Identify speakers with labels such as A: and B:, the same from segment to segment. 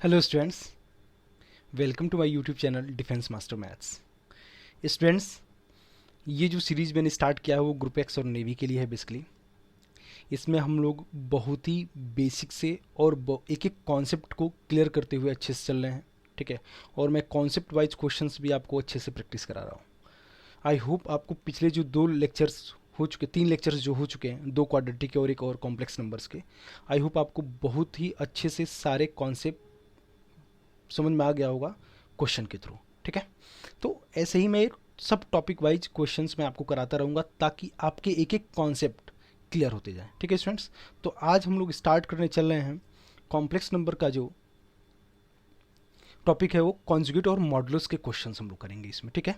A: Hello students, welcome to my YouTube channel defence master maths. Students, ये जो series मैंने start किया है वो ग्रुप एक्स और नेवी के लिए है बेसिकली। इसमें हम लोग बहुत ही बेसिक से और एक एक कॉन्सेप्ट को क्लियर करते हुए अच्छे से चल रहे हैं, ठीक है। और मैं कॉन्सेप्ट वाइज क्वेश्चंस भी आपको अच्छे से प्रैक्टिस करा रहा हूँ। आई होप आपको पिछले जो 2 लेक्चर्स हो चुके, 3 लेक्चर्स जो हो चुके हैं, 2 क्वाड्रेटिक के और एक और कॉम्प्लेक्स नंबर्स के, आई होप आपको बहुत ही अच्छे से सारे कॉन्सेप्ट समझ में आ गया होगा क्वेश्चन के थ्रू, ठीक है। तो ऐसे ही मैं सब टॉपिक वाइज क्वेश्चंस मैं आपको कराता रहूँगा ताकि आपके एक एक कॉन्सेप्ट क्लियर होते जाए, ठीक है स्टूडेंट्स। तो आज हम लोग स्टार्ट करने चल रहे हैं कॉम्प्लेक्स नंबर का जो टॉपिक है वो कॉन्जुगेट और मॉडुलस के क्वेश्चंस हम लोग करेंगे इसमें, ठीक है।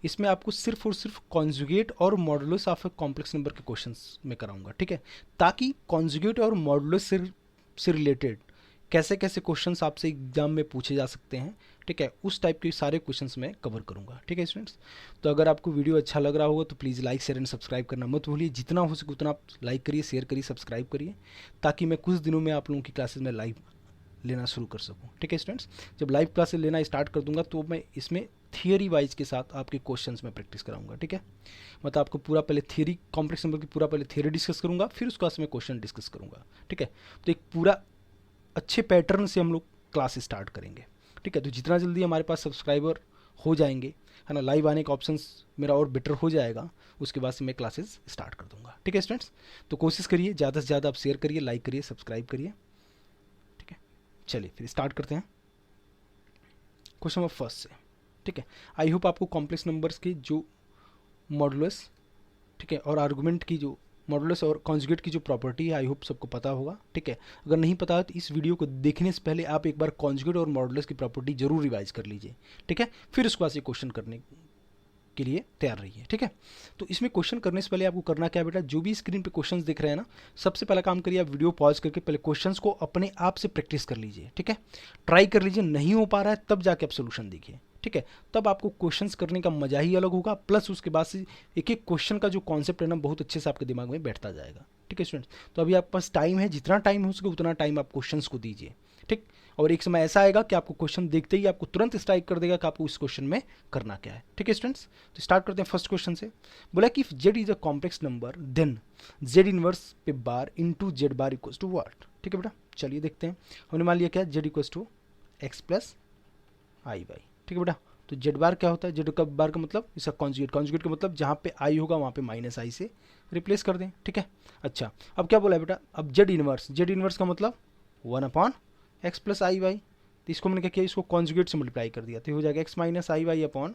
A: इसमें आपको सिर्फ और सिर्फ कॉन्जुगेट और modulus of A complex number के क्वेश्चंस में कराऊंगा, ठीक है। ताकि कॉन्जुगेट और मॉडुलस से रिलेटेड कैसे कैसे क्वेश्चंस आपसे एग्जाम में पूछे जा सकते हैं, ठीक है, उस टाइप के सारे क्वेश्चंस मैं कवर करूंगा, ठीक है स्टूडेंट्स। तो अगर आपको वीडियो अच्छा लग रहा होगा तो please like share and subscribe करना मत भूलिए। जितना हो सके उतना आप लाइक करिए, शेयर करिए, सब्सक्राइब करिए, ताकि मैं कुछ दिनों में आप लोगों की क्लासेस में लाइव लेना शुरू कर सकूं, ठीक है स्टूडेंट्स। जब लाइव क्लासेस लेना स्टार्ट कर दूंगा तो मैं इसमें थियरी वाइज के साथ आपके क्वेश्चंस में प्रैक्टिस कराऊंगा, ठीक है। मतलब आपको पूरा पहले थियरी, कॉम्प्लेक्स नंबर की पूरा पहले थियरी डिस्कस करूंगा, फिर उसके बाद में क्वेश्चन डिस्कस करूंगा, ठीक है। तो एक पूरा अच्छे पैटर्न से हम लोग क्लास स्टार्ट करेंगे, ठीक है। तो जितना जल्दी हमारे पास सब्सक्राइबर हो जाएंगे, है ना, लाइव आने का ऑप्शन मेरा और बेटर हो जाएगा, उसके बाद से मैं क्लासेस स्टार्ट कर दूंगा, ठीक है स्टूडेंट्स। तो कोशिश करिए ज़्यादा से ज़्यादा आप शेयर करिए, लाइक करिए, सब्सक्राइब करिए, ठीक है। चलिए फिर स्टार्ट करते हैं क्वेश्चन नंबर फर्स्ट से, ठीक है। आई होप आपको कॉम्प्लेक्स नंबर्स के जो मॉडुलस, ठीक है, और आर्गुमेंट की जो मॉडुलस और कॉन्जुगेट की जो प्रॉपर्टी है, आई होप सबको पता होगा, ठीक है। अगर नहीं पता है तो इस वीडियो को देखने से पहले आप एक बार कॉन्जुगेट और मॉडुलस की प्रॉपर्टी जरूर रिवाइज कर लीजिए, ठीक है। फिर उसके बाद से क्वेश्चन करने के लिए तैयार रहिए, ठीक है। तो इसमें क्वेश्चन करने से पहले आपको करना क्या है बेटा, जो भी स्क्रीन पे क्वेश्चंस दिख रहे हैं ना, सबसे पहला काम करिए आप वीडियो पॉज करके पहले क्वेश्चंस को अपने आप से प्रैक्टिस कर लीजिए, ठीक है। ट्राई कर लीजिए, नहीं हो पा रहा है तब जाके आप सोल्यूशन देखिए, ठीक है। तब आपको क्वेश्चंस करने का मजा ही अलग होगा, प्लस उसके बाद से एक एक क्वेश्चन का जो कॉन्सेप्ट है ना बहुत अच्छे से आपके दिमाग में बैठता जाएगा, ठीक है स्टूडेंट्स। तो अभी आपके पास टाइम है, जितना टाइम हो सके उतना टाइम आप क्वेश्चंस को दीजिए, ठीक। और एक समय ऐसा आएगा कि आपको क्वेश्चन देखते ही आपको तुरंत स्ट्राइक कर देगा कि आपको इस क्वेश्चन में करना क्या है, ठीक है स्टूडेंट्स। तो स्टार्ट करते हैं फर्स्ट क्वेश्चन से। बोला कि Z is a complex number then Z inverse पे bar into Z bar equals to what, ठीक है बेटा। चलिए देखते हैं, हमने मान लिया क्या, z equals to x plus I Y, ठीक है बेटा। तो जेड बार क्या होता है, जेड का बार का मतलब इसका कॉन्जुगेट, कॉन्जुगेट का मतलब जहाँ पे आई होगा वहाँ पे माइनस आई से रिप्लेस कर दें, ठीक है। अच्छा, अब क्या बोला है बेटा, अब जेड इनवर्स, जेड इनवर्स का मतलब 1 अपॉन एक्स प्लस आई वाई। तो इसको मैंने क्या किया, इसको कॉन्जुगेट से मल्टीप्लाई कर दिया, तो हो जाएगा एक्स माइनस आई वाई अपॉन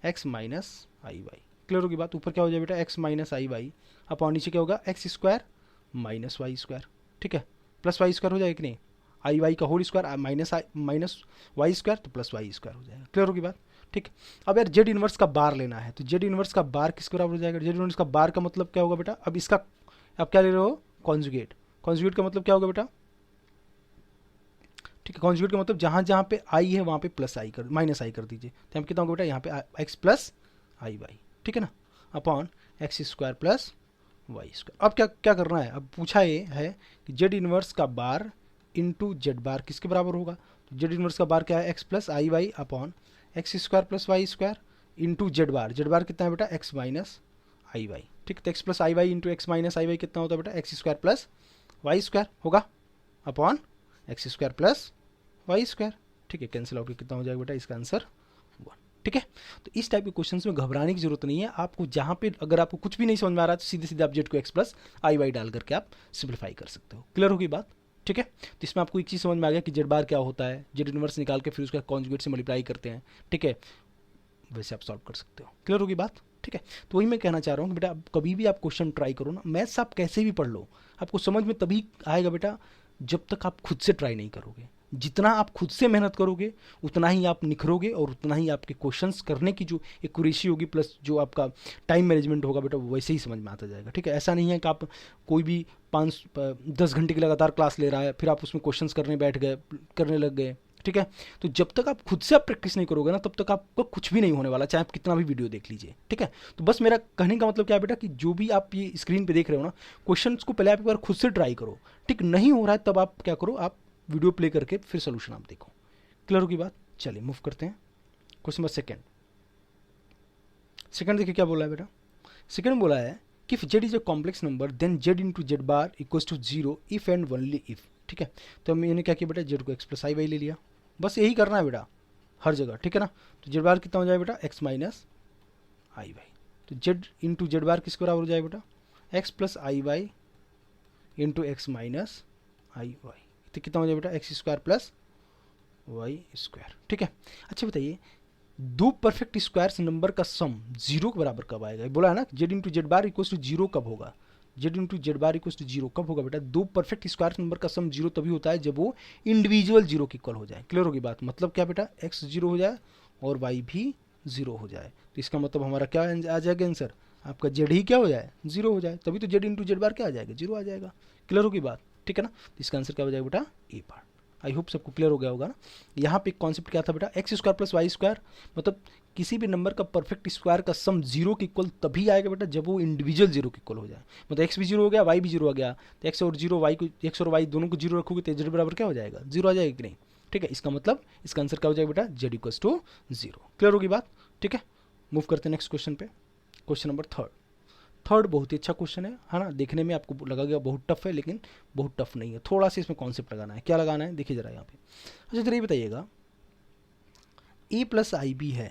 A: एक्स माइनस आई वाई। क्लियर होगी बात। ऊपर क्या हो जाएगा बेटा, एक्स माइनस आई वाई अपॉन नीचे क्या होगा, x square minus y square, ठीक है। प्लस वाई स्क्वायर हो जाएगा कि नहीं, आई वाई का whole square minus y square, तो प्लस वाई स्क्वायर हो जाएगा। क्लियर होगी बात, ठीक। अब यार जेड इनवर्स का बार लेना है, तो जेड इनवर्स का बार किसके बराबर हो जाएगा, जेड इनवर्स का बार का मतलब क्या होगा बेटा, अब इसका आप क्या ले रहे हो, कॉन्जुगेट। कॉन्जुगेट का मतलब क्या होगा बेटा, ठीक है। कॉन्जुगेट का मतलब जहाँ जहाँ पे आई है वहाँ पे प्लस आई कर, माइनस आई कर दीजिए, तो हम कितना होगा बेटा, यहाँ पे एक्स प्लस आई वाई, ठीक है ना, upon x square plus Y square. अब क्या क्या करना है, अब पूछा ये है कि जेड इनवर्स का बार इंटू जेड बार किसके बराबर होगा। तो जेड इनवर्स का बार क्या है, एक्स प्लस आई Y upon x square plus Y square into Z bar, Z bar कितना है बेटा, एक्स माइनस आई वाई, ठीक। तो एक्स प्लस आई वाई इंटू एक्स माइनस आई वाई कितना होता है बेटा, x square plus Y square होगा upon x square plus Y square, ठीक है। कैंसिल आउट कितना हो जाएगा बेटा, इसका आंसर 1, ठीक है। तो इस टाइप के क्वेश्चंस में घबराने की जरूरत नहीं है आपको। जहाँ पे अगर आपको कुछ भी नहीं समझ में आ रहा है तो सीधे सीधे आप जेड को एक्स प्लस आई वाई डाल करके आप सिंप्लीफाई कर सकते हो। क्लियर होगी बात, ठीक है। तो इसमें आपको एक चीज़ समझ में आ गया कि जेड बार क्या होता है, जेड इनवर्स निकाल के फिर उसका कॉन्जुगेट से मल्टीप्लाई करते हैं, ठीक है, वैसे आप सॉल्व कर सकते हो। क्लियर होगी बात, ठीक है। तो वही मैं कहना चाह रहा हूँ कि बेटा कभी भी आप क्वेश्चन ट्राई करो ना, मैथ्स आप कैसे भी पढ़ लो, आपको समझ में तभी आएगा बेटा जब तक आप खुद से ट्राई नहीं करोगे। जितना आप खुद से मेहनत करोगे उतना ही आप निखरोगे और उतना ही आपके क्वेश्चंस करने की जो एक्यूरेसी होगी प्लस जो आपका टाइम मैनेजमेंट होगा बेटा वो वैसे ही समझ में आता जाएगा, ठीक है। ऐसा नहीं है कि आप कोई भी 5-10 घंटे की लगातार क्लास ले रहा है फिर आप उसमें क्वेश्चंस करने बैठ गए, करने लग गए, ठीक है। तो जब तक आप खुद से आप प्रैक्टिस नहीं करोगे ना तब तक आपको कुछ भी नहीं होने वाला, चाहे आप कितना भी वीडियो देख लीजिए, ठीक है। तो बस मेरा कहने का मतलब क्या है बेटा कि जो भी आप ये स्क्रीन पे देख रहे हो ना, क्वेश्चंस को पहले आप एक बार खुद से ट्राई करो, ठीक। नहीं हो रहा है तब आप क्या करो, आप वीडियो प्ले करके फिर सोल्यूशन आप देखो। क्लियर होगी बात? चलिए मूव करते हैं क्वेश्चन नंबर सेकेंड। सेकेंड देखिए क्या बोला है बेटा। सेकेंड बोला है कि Z is a complex number then z into Z bar equals to zero if and only if. ठीक है, तो मैंने क्या किया बेटा, जेड को एक्स प्लस आई वाई ले लिया। बस यही करना है बेटा हर जगह, ठीक है ना। तो जेड बार कितना हो जाए बेटा, एक्स माइनस आई वाई। तो जेड इंटू जेड बार किसके बराबर हो जाए बेटा, एक्स प्लस आई वाई इंटू एक्स माइनस आई वाई। तो कितना हो जाए बेटा, x square plus Y square. ठीक है, अच्छा बताइए दो परफेक्ट स्क्वायर्स नंबर का सम जीरो के बराबर कब आएगा? बोला है ना z into Z bar equals to zero कब होगा, z into Z bar equals to zero कब होगा बेटा? दो परफेक्ट स्क्वायर्स नंबर का सम जीरो तभी होता है जब वो इंडिविजुअल जीरो के इक्वल हो जाए। क्लियर होगी बात? मतलब क्या बेटा, एक्स जीरो हो जाए और वाई भी जीरो हो जाए। तो इसका मतलब हमारा क्या आ जाएगा आंसर, आपका जेड ही क्या हो जाए, जीरो हो जाए। तभी तो जेड इंटू जेड बार क्या आ जाएगा, जीरो आ जाएगा। क्लियर होगी बात? ठीक है ना। तो इसका आंसर क्या हो जाएगा बेटा, ए पार्ट। आई होप सबको क्लियर हो गया होगा ना। यहाँ पे कॉन्सेप्ट क्या था बेटा, x square plus Y square, मतलब किसी भी नंबर का परफेक्ट स्क्वायर का सम जीरो के इक्वल तभी आएगा बेटा जब वो इंडिविजुअल जीरो के इक्वल हो जाए। मतलब एक्स भी जीरो हो गया, वाई भी जीरो हो गया, तो एक्स और जीरो वाई को, एक्स और वाई दोनों को जीरो रखोगे तो जेड बराबर क्या हो जाएगा, जीरो आ जाएगा कि नहीं। ठीक है, इसका मतलब इसका आंसर क्या हो जाएगा बेटा, z equals to zero. Clear होगी बात? ठीक है, मूव करते हैं नेक्स्ट क्वेश्चन पे। क्वेश्चन नंबर थर्ड बहुत ही अच्छा क्वेश्चन है ना। देखने में आपको लगेगा बहुत टफ है, लेकिन बहुत टफ नहीं है। थोड़ा सा इसमें कॉन्सेप्ट लगाना है। क्या लगाना है देखिए जरा यहाँ पे। अच्छा जरा ये बताइएगा, ए प्लस आई बी है,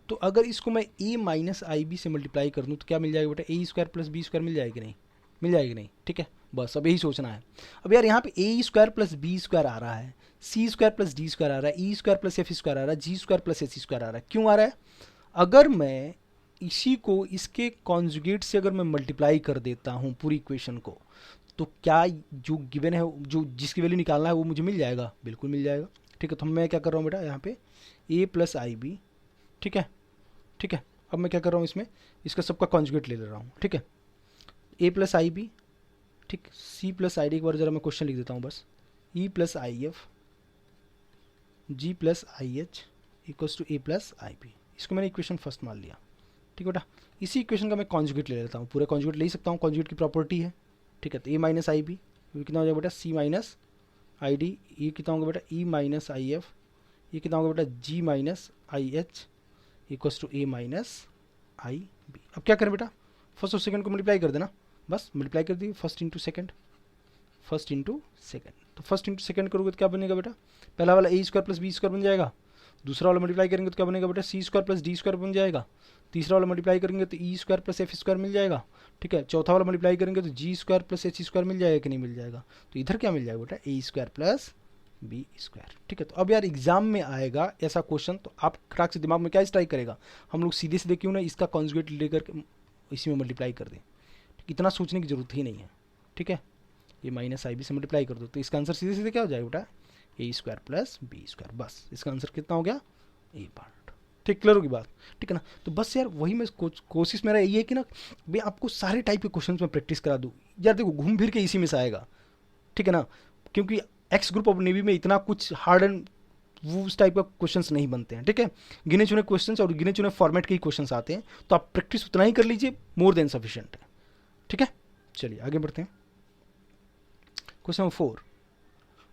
A: तो अगर इसको मैं ए माइनस आई बी से मल्टीप्लाई कर दूँ तो क्या मिल जाएगा बेटा, ए स्क्वायर प्लस बी स्क्वायर मिल जाएगी नहीं, मिल जाएगी नहीं। ठीक है, बस अब यही सोचना है। अब यार यहाँ पे ए स्क्वायर प्लस बी स्क्वायर आ रहा है, सी स्क्वायर प्लस डी स्क्वायर आ रहा है, E square plus F square आ रहा है, जी स्क्वायर प्लस एच स्क्वायर आ रहा है। क्यों आ रहा है? अगर मैं इसी को इसके कॉन्जुगेट से अगर मैं मल्टीप्लाई कर देता हूँ पूरी इक्वेशन को, तो क्या जो गिवन है, जो जिसकी वैल्यू निकालना है वो मुझे मिल जाएगा, बिल्कुल मिल जाएगा। ठीक है, तो मैं क्या कर रहा हूँ बेटा यहाँ पे ए प्लस आई बी। ठीक है, ठीक है, अब मैं क्या कर रहा हूँ इसमें, इसका सबका कॉन्जुगेट ले रहा हूँ। ठीक है, ए प्लस आई बी, ठीक, सी प्लस आई डी। एक बार जरा मैं क्वेश्चन लिख देता हूँ बस, e plus i f g plus i H equals to a plus i b. इसको मैंने इक्वेशन फर्स्ट मान लिया। ठीक है बेटा, इसी इक्वेशन का मैं कॉन्जुगेट ले लेता हूँ, पूरा कॉन्जुगेट ले सकता हूँ, कॉन्जुगेट की प्रॉपर्टी है। ठीक है, तो ए माइनस आई बी कितना हो जाएगा बेटा, सी माइनस आई डी, ये कितना होगा बेटा, ई माइनस आई एफ, ये कितना होगा बेटा, G minus I H equals to A minus I B. अब क्या करें बेटा, फर्स्ट और सेकंड को मल्टीप्लाई कर देना, बस मल्टीप्लाई कर दी, first into second, first into second. तो फर्स्ट इंटू सेकंड करोगे तो क्या बनेगा बेटा, पहला वाला A square plus B square बन जाएगा, दूसरा वाला मल्टीप्लाई करेंगे तो क्या बनेगा बेटा, सी स्क्वायर प्लस डी स्क्वायर बन जाएगा, तीसरा वाला मल्टीप्लाई करेंगे तो E square plus F square मिल जाएगा। ठीक है, चौथा वाला मल्टीप्लाई करेंगे तो जी स्क्वायर प्लस एच स्क्वायर मिल जाएगा कि नहीं मिल जाएगा। तो इधर क्या मिल जाएगा बेटा, ए स्क्वायर प्लस बी स्क्वायर। ठीक है, तो अब यार एग्जाम में आएगा ऐसा क्वेश्चन, तो आप खटाक से दिमाग में क्या स्ट्राइक करेगा, हम लोग सीधे सीधे क्यों ना इसका कॉन्जुगेट लेकर इसी में मल्टीप्लाई कर दें, इतना सोचने की जरूरत ही नहीं है। ठीक है, ये माइनस आई बी से मल्टीप्लाई कर दो, तो इसका आंसर सीधे सीधे क्या हो जाएगा बेटा, ए स्क्वायर प्लस बी स्क्वायर। बस इसका आंसर कितना हो गया, ए पार्ट। ठीक, क्लियर होगी बात? ठीक है ना। तो बस यार वही मैं कोशिश मेरा यही है कि ना भाई आपको सारे टाइप के क्वेश्चन में प्रैक्टिस करा दूँ। यार देखो घूम फिर के इसी में से आएगा। ठीक है ना, क्योंकि एक्स ग्रुप ऑफ नेवी में इतना कुछ हार्ड एंड वो उस टाइप का क्वेश्चंस नहीं बनते हैं। ठीक है, गिने चुने क्वेश्चंस और गिने चुने फॉर्मेट के ही क्वेश्चंस आते हैं, तो आप प्रैक्टिस उतना ही कर लीजिए, मोर देन सफिशिएंट है। ठीक है, चलिए आगे बढ़ते हैं। क्वेश्चन नंबर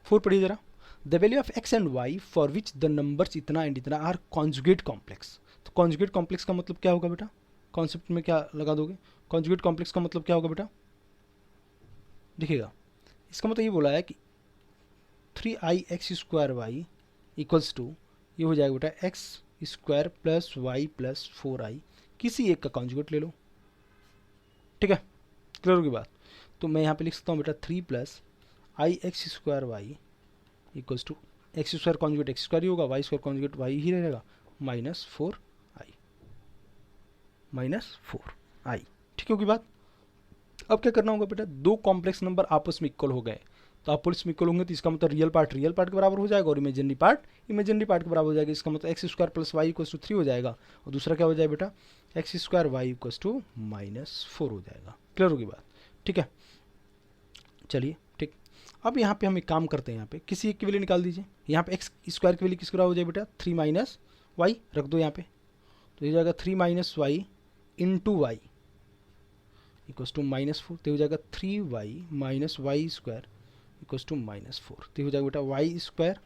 A: 4 पढ़िए जरा। The value of x and y for which the numbers इतना एंड इतना आर कॉन्जुगेट कॉम्प्लेक्स। तो कॉन्जुगेट कॉम्प्लेक्स का मतलब क्या होगा बेटा, कॉन्सेप्ट में क्या लगा दोगे, कॉन्जुगेट कॉम्प्लेक्स का मतलब क्या होगा बेटा, देखिएगा इसका मतलब ये बोला है कि 3i x square Y equals to, ये हो जाएगा बेटा x square plus y plus 4i, किसी एक का कॉन्जुगेट ले लो। ठीक है, क्लियर होगी बात? तो मैं यहाँ पे लिख सकता हूँ बेटा 3 plus I X square Y equals to X square conjugate X square ही होगा, वाई स्क्वायर कॉन्जुगेट वाई ही रहेगा, माइनस 4i। ठीक होगी बात? अब क्या करना होगा बेटा, दो कॉम्प्लेक्स नंबर आपस में इक्वल हो गए, तो आपस में इक्वल होंगे तो इसका मतलब रियल पार्ट के बराबर हो जाएगा और इमेजिनरी पार्ट के बराबर हो जाएगा। इसका मतलब x square plus y equals to 3 हो जाएगा, और दूसरा क्या हो जाएगा बेटा, x square Y equals to -4 हो जाएगा। क्लियर होगी बात? ठीक है, चलिए ठीक। अब यहाँ पे हम एक काम करते हैं, यहाँ पे किसी एक की वैल्यू निकाल दीजिए। यहाँ पे एक्स स्क्वायर की वैल्यू किसके बराबर हो जाए बेटा, 3 माइनस वाई रख दो यहाँ पे, तो ये जाएगा 3 minus y into y equals to -4, तो हो जाएगा 3y minus y square equals to -4। तो हो जाएगा बेटा वाई स्क्वायर,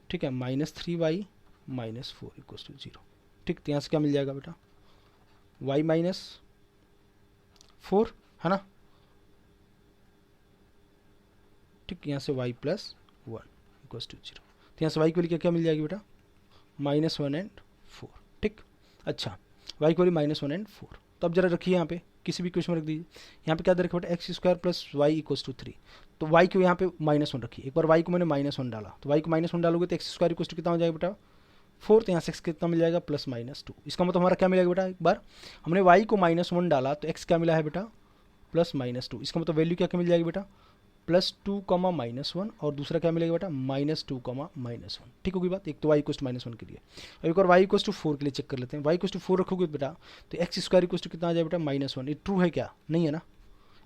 A: ठीक है, -3y -4 इक्वल्स टू 0। ठीक, तो यहाँ से क्या मिल जाएगा बेटा, y -4 है ना, ठीक, यहाँ से y +1 इक्वल्स टू 0। तो यहाँ से y की वैल्यू क्या मिल जाएगी बेटा, -1 एंड 4। ठीक, अच्छा, y की वैल्यू -1 एंड 4। तो अब जरा रखिए यहाँ पे किसी भी क्वेश्चन में रख दीजिए, यहाँ पे क्या दे रखा बेटा, x² + y इक्वल्स टू 3। तो y को यहाँ पे -1 रखिए, एक बार y को मैंने -1 डाला, तो y को -1 डालोगे तो x² इक्वल्स टू कितना हो जाएगा बेटा 4। तो यहाँ से x कितना मिल जाएगा +-2। इसका मतलब हमारा क्या मिलेगा बेटा, एक बार हमने y को -1 डाला तो x क्या मिला है बेटा +-2। इसका मतलब वैल्यू क्या क्या मिल जाएगी बेटा +2, -1, और दूसरा क्या मिलेगा बेटा -2, -1। ठीक होगी बात, एक तो y इक्वल्स टू -1 के लिए। अब एक और y इक्वल्स टू 4 के लिए चेक कर लेते हैं। y इक्वल्स टू 4 रखोगे बेटा तो x² इक्वल्स टू कितना आ जाएगा बेटा -1। ये ट्रू है क्या, नहीं है ना,